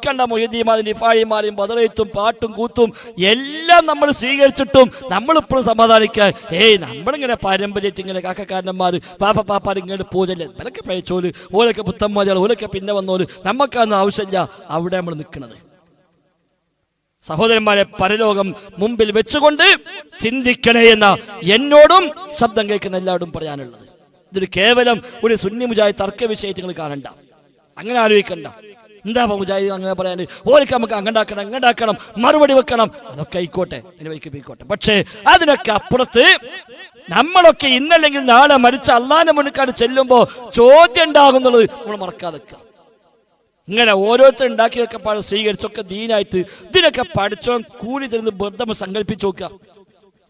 വെക്കണ്ട മൊയ്തീമാരും നിഫാഴിമാരും ബദറേത്തും പാട്ടും കൂത്തും എല്ലാം നമ്മൾ സ്വീകരിച്ചിട്ടും നമ്മളിപ്പോഴും സമാധാനിക്കുക. നമ്മളിങ്ങനെ പാരമ്പര്യമായിട്ട് ഇങ്ങനെ കാക്കക്കാരന്മാർ പാപ്പാർ ഇങ്ങനെ പോതല്ലേ, ഇവരൊക്കെ പഴച്ചോല്, ഓലൊക്കെ പുത്തന്മാരികൾ, ഓലൊക്കെ പിന്നെ വന്നോല്, നമുക്കൊന്നും ആവശ്യമില്ല. അവിടെ നമ്മൾ നിൽക്കുന്നത്. സഹോദരന്മാരെ, പരലോകം മുമ്പിൽ വെച്ചുകൊണ്ട് ചിന്തിക്കണേ എന്ന എന്നോടും ശബ്ദം കേൾക്കുന്ന എല്ലാവരോടും പറയാനുള്ളത്. ഇതൊരു കേവലം ഒരു സുന്നി മുജാഹിദ് തർക്ക വിഷയങ്ങൾ കാണണ്ട, അങ്ങനെ ആലോചിക്കണ്ട. എന്താ മുജാഹിദ് അങ്ങനെ പറയാൻ? ഓർക്ക് നമുക്ക് അങ്ങണ്ടാക്കണം മറുപടി വെക്കണം, അതൊക്കെ ആയിക്കോട്ടെ, എന്നെ വൈക്ക് പോയിക്കോട്ടെ. പക്ഷേ അതിനൊക്കെ അപ്പുറത്ത് നമ്മളൊക്കെ ഇന്നല്ലെങ്കിൽ നാളെ മരിച്ച അള്ളാന്റെ മുന്നിക്കാട് ചെല്ലുമ്പോൾ ചോദ്യം ഉണ്ടാകുന്നുള്ളത് നമ്മൾ മറക്കാതെ വെക്കുക. ഇങ്ങനെ ഓരോരുത്തർ ഉണ്ടാക്കിയതൊക്കെ പാടെ സ്വീകരിച്ചൊക്കെ ദീനായിട്ട് ഇതിനൊക്കെ പഠിച്ചോ കൂലി തരുന്ന ബന്ധം സങ്കല്പിച്ചു നോക്കുക.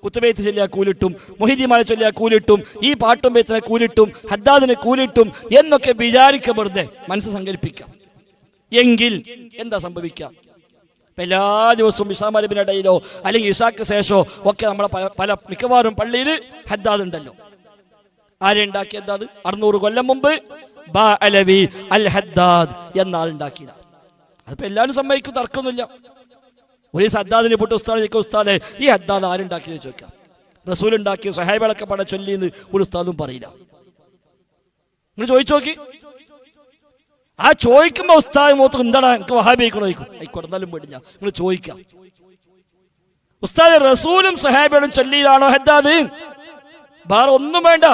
കുത്തുബൈത്ത് ചൊല്ലിയാൽ കൂലിട്ടും, മൊഹീദ്ദീമാരെ ചൊല്ലിയാൽ കൂലിട്ടും, ഈ പാട്ടും ബൈത്തിനെ കൂലിട്ടും, ഹദ്ദാദിനെ കൂലിട്ടും എന്നൊക്കെ വിചാരിക്കുക. വെറുതെ മനസ്സ് സങ്കല്പിക്കാം. എങ്കിൽ എന്താ സംഭവിക്കാം? എല്ലാ ദിവസവും ഇഷാമലിബിനിടയിലോ അല്ലെങ്കിൽ ഇഷാക്ക് ശേഷമോ ഒക്കെ നമ്മളെ പല മിക്കവാറും പള്ളിയിൽ ഹദ്ദാദ് ഉണ്ടല്ലോ. ആരെ ഉണ്ടാക്കി ഹദ്ദാദ്? 600 കൊല്ലം മുമ്പ് ബാ അലവി അൽ ഹദ്ദാദ് എന്ന ആളുണ്ടാക്കിയതാണ്. അതിപ്പോ എല്ലാവരും സമ്മതിക്കും, തർക്കമൊന്നുമില്ല. ഒരു ഹദ്ദാദിനെ പോട്ട് ഉസ്താദെ ഈ ഹദ്ദാദ് ആരുണ്ടാക്കിയത് ചോദിക്കാം. റസൂൽ ഉണ്ടാക്കിയ സഹാബികളൊക്കെ പട ചൊല്ലിന്ന് ഒരു ഉസ്താദും പറയില്ല. നിങ്ങൾ ചോദിച്ചു നോക്കി. ആ ചോദിക്കുമ്പോ ഉസ്താദ് മുഖത്ത് എന്താണ് എനിക്ക് വഹാബിക്കണോ ചോദിക്കും. ആയിക്കോട്ടെ, എന്നാലും പേടില്ല, നിങ്ങൾ ചോദിക്കാം. ഉസ്താദ് റസൂലും സഹാബികളും ചൊല്ലിയതാണോ ഹദ്ദാദ്? വേറെ ഒന്നും വേണ്ട,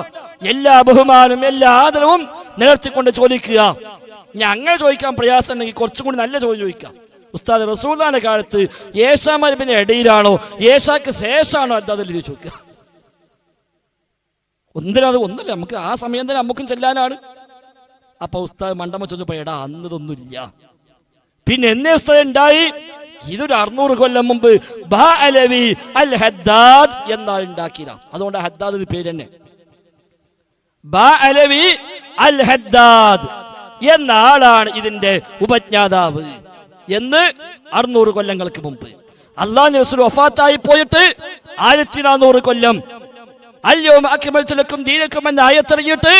എല്ലാ ബഹുമാനവും എല്ലാ ആദരവും നിലർത്തിക്കൊണ്ട് ചോദിക്കുക. ഞാൻ അങ്ങനെ ചോദിക്കാൻ പ്രയാസം ഉണ്ടെങ്കിൽ കുറച്ചും കൂടി നല്ല ചോദ്യം ചോദിക്കാം. ഉസ്താദ് റസൂലുള്ളാഹിന്റെ കാലത്ത് യേശാമലിബിന്റെ ഇടയിലാണോ യേശാക്ക് ശേഷമാണോ ഹദ്ദാദിൽ ചോദിക്കുക? ഒന്നില്ല, നമുക്ക് ആ സമയം തന്നെ നമുക്കും ചെല്ലാനാണ്. അപ്പൊ ഉസ്താദ് മണ്ടമ്മ ചോദിച്ചപ്പോ അന്നതൊന്നുമില്ല. പിന്നെ എന്നേ ഉസ്താദ് ഉണ്ടായി? ഇതൊരു 600 കൊല്ലം മുമ്പ് ബാ അലവി അൽ ഹദ്ദാദ് എന്നാൾ ഉണ്ടാക്കിയതാണ്. അതുകൊണ്ട് ഹദ്ദാദ് പേര് തന്നെ. ബാ അലവി അൽ ഹദ്ദാദ് എന്ന ആളാണ് ഇതിന്റെ ഉപജ്ഞാതാവ് എന്ന് 600 കൊല്ലങ്ങൾക്ക് മുമ്പ്. അല്ലാഹുവിന്റെ റസൂൽ വഫാത്തായി പോയിട്ട് 1400 കൊല്ലം അൽയൗമ അക്മൽതു ലക്കും ദീനക്കും എന്ന ആയത്തിറങ്ങിയിട്ട്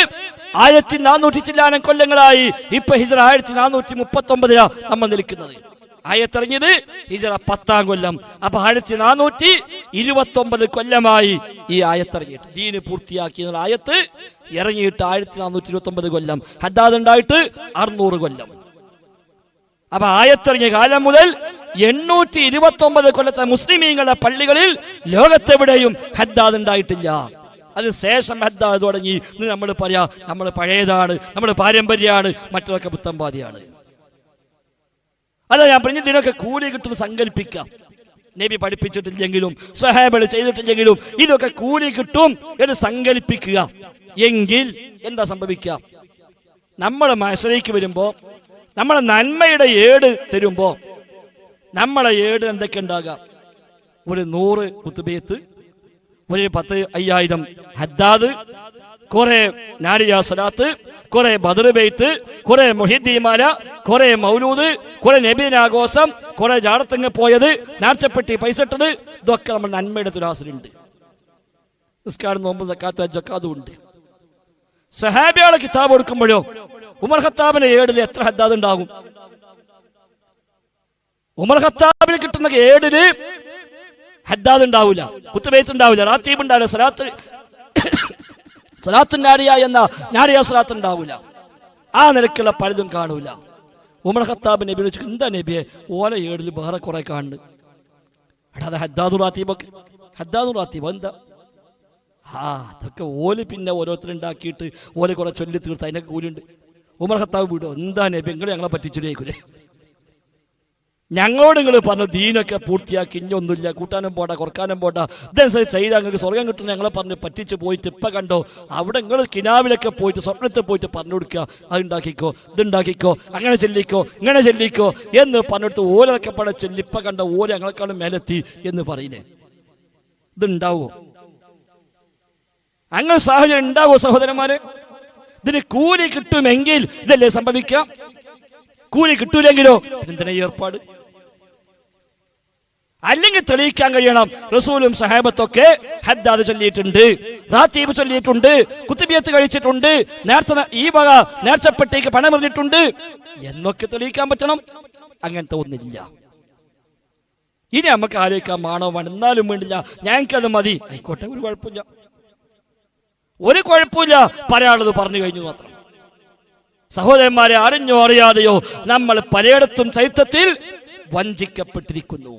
1400 ചില്ലാനം കൊല്ലങ്ങളായി. ഇപ്പൊ ഹിജ്റ 1439 നമ്മൾ നിൽക്കുന്നത്. ആയത്തിറങ്ങിയത് ഹിജ്റ 10-ാം കൊല്ലം. അപ്പൊ 1429 കൊല്ലമായി ഈ ആയത്തിറങ്ങിയിട്ട്. ദീന് പൂർത്തിയാക്കിയ ആയത്ത് ഇറങ്ങിയിട്ട് 1429 കൊല്ലം. ഹദ്ദാദ് ഉണ്ടായിട്ട് 600 കൊല്ലം. അപ്പൊ ആയത്തിറങ്ങിയ കാലം മുതൽ 829 കൊല്ലത്തെ മുസ്ലിമീങ്ങളുടെ പള്ളികളിൽ ലോകത്തെവിടെയും ഹദ്ദാദ് ഉണ്ടായിട്ടില്ല. അതിന് ശേഷം ഹദ്ദാദ് തുടങ്ങി. നമ്മൾ പറയാ നമ്മൾ പഴയതാണ്, നമ്മൾ പാരമ്പര്യമാണ്, മറ്റതൊക്കെ പുത്തമ്പാതിയാണ്. അതാ ഞാൻ പറഞ്ഞ ഇതിനൊക്കെ കൂലി കിട്ടുന്ന സങ്കല്പിക്കാം. നബി പഠിപ്പിച്ചിട്ടില്ലെങ്കിലും സ്വഹാബികൾ ചെയ്തിട്ടില്ലെങ്കിലും ഇതൊക്കെ കൂലി കിട്ടും എന്ന് സങ്കല്പിക്കുക. എങ്കിൽ എന്താ സംഭവിക്കുക? നമ്മളെ മഅ്ശറയ്ക്ക് വരുമ്പോ നമ്മളെ നന്മയുടെ ഏട് തരുമ്പോ നമ്മളെ ഏട് എന്തൊക്കെ ഉണ്ടാകാം? ഒരു 100 കുത്തുബിയത്ത്, ഒരു 10,000 ഹദ്ദാദ്, കുറെ നാരിയ സ്വലാത്ത്, കുറെ ബദർ ബൈത്ത്, കുറെ മുഹിദ്ദീമാല, കുറെ മൗലൂദ്, കുറെ നബിദിനാഘോഷം, കുറെ ജാടത്തങ്ങ് പോയത്, നേർച്ചപ്പെട്ടി പൈസ ഇട്ടത്, ഇതൊക്കെ നമ്മൾ നന്മയുടെ തുലാസിലുണ്ട്. നിസ്കാരം, നോമ്പ്, സക്കാത്ത്, ഹജ്ജൊക്കെ അതുണ്ട്. സഹാബികളെ കിതാബ് കൊടുക്കുമ്പോഴോ ഉമർ ഖത്താബിന്റെ ഏടിൽ എത്ര ഹദ്ദാദ് ഉണ്ടാകും? ഉമർ ഖത്താബിന് കിട്ടുന്ന ഏടില് ഹദ്ദാദ് ഉണ്ടാവില്ല, കുത്തുബൈത്ത് ഉണ്ടാവില്ല, റാത്തീബ് ഉണ്ടാവില്ല, സ്വലാത്തു നാരിയ എന്ന നാരിയ സ്വലാത്ത് ഉണ്ടാവില്ല. ആ നിലക്കുള്ള പലതും കാണൂല. ഉമർ ഖത്താബ് നബി വിളിച്ചു, എന്താ നബിയെ ഓല ഏടിൽ വേറെ കുറെ കാണുന്നു? എടാ ഹദ്ദാദു റാത്തീബൊക്കെ, ഹദ്ദാദു റാത്തീബ് എന്താ? അതൊക്കെ ഓല് പിന്നെ ഓരോരുത്തരുണ്ടാക്കിയിട്ട് ഓല് കുറെ ചൊല്ലി തീർത്ത് അതിനൊക്കെ കൂലിയുണ്ട്. ഉമർ ഖത്താബ് വിടോ, എന്താ നബി നിങ്ങൾ ഞങ്ങളെ പറ്റിച്ചിട്ടേക്കൂലേ? ഞങ്ങളോട് നിങ്ങൾ പറഞ്ഞു ദീനൊക്കെ പൂർത്തിയാക്കി, ഇഞ്ഞൊന്നുമില്ല, കൂട്ടാനും പോണ്ട കുറക്കാനും പോണ്ട, ഇതനുസരിച്ച് ചെയ്താൽ നിങ്ങൾക്ക് സ്വർഗം കിട്ടുന്ന ഞങ്ങളെ പറഞ്ഞ് പറ്റിച്ച് പോയിട്ട് ഇപ്പം കണ്ടോ അവിടെ നിങ്ങൾ കിനാവിലൊക്കെ പോയിട്ട് സ്വപ്നത്തിൽ പോയിട്ട് പറഞ്ഞു കൊടുക്കുക, അതുണ്ടാക്കിക്കോ, ഇതുണ്ടാക്കിക്കോ, അങ്ങനെ ചെല്ലിക്കോ, ഇങ്ങനെ ചെല്ലിക്കോ എന്ന് പറഞ്ഞെടുത്ത് ഓലൊക്കെ പട ചെല്ലി ഇപ്പം കണ്ട ഓല ഞങ്ങളെക്കാളും മേലെത്തി എന്ന് പറയുന്നേ. ഇതുണ്ടാവോ? അങ്ങനെ സാഹചര്യം ഉണ്ടാവോ സഹോദരന്മാരെ? ഇതിന് കൂലി കിട്ടുമെങ്കിൽ ഇതല്ലേ സംഭവിക്കാം. കൂലി കിട്ടൂലെങ്കിലോ എന്തിനാ ഏർപ്പാട്? അല്ലെങ്കിൽ തെളിയിക്കാൻ കഴിയണം റസൂലും സഹാബത്തൊക്കെ ഹദ്ദാദ് ചൊല്ലിയിട്ടുണ്ട്, റാത്തീബ് ചൊല്ലിയിട്ടുണ്ട്, കുത്തുബിയത്ത് കഴിച്ചിട്ടുണ്ട്, നേർച്ച ഈ വക നേർച്ചപ്പെട്ടിക്ക് പണം എറിഞ്ഞിട്ടുണ്ട് എന്നൊക്കെ തെളിയിക്കാൻ പറ്റണം. അങ്ങനത്തെ ഒന്നില്ല. ഇനി നമുക്ക് ആലോചിക്കാൻ മാണവമാണ്, എന്നാലും വേണ്ടില്ല ഞങ്ങൾക്കത് മതി, ആയിക്കോട്ടെ, ഒരു കുഴപ്പമില്ല, ഒരു കുഴപ്പമില്ല, പറയാനുള്ളത് പറഞ്ഞു കഴിഞ്ഞു മാത്രം. സഹോദരന്മാരെ, അറിഞ്ഞോ അറിയാതെയോ നമ്മൾ പലയിടത്തും ചരിത്രത്തിൽ വഞ്ചിക്കപ്പെട്ടിരിക്കുന്നു.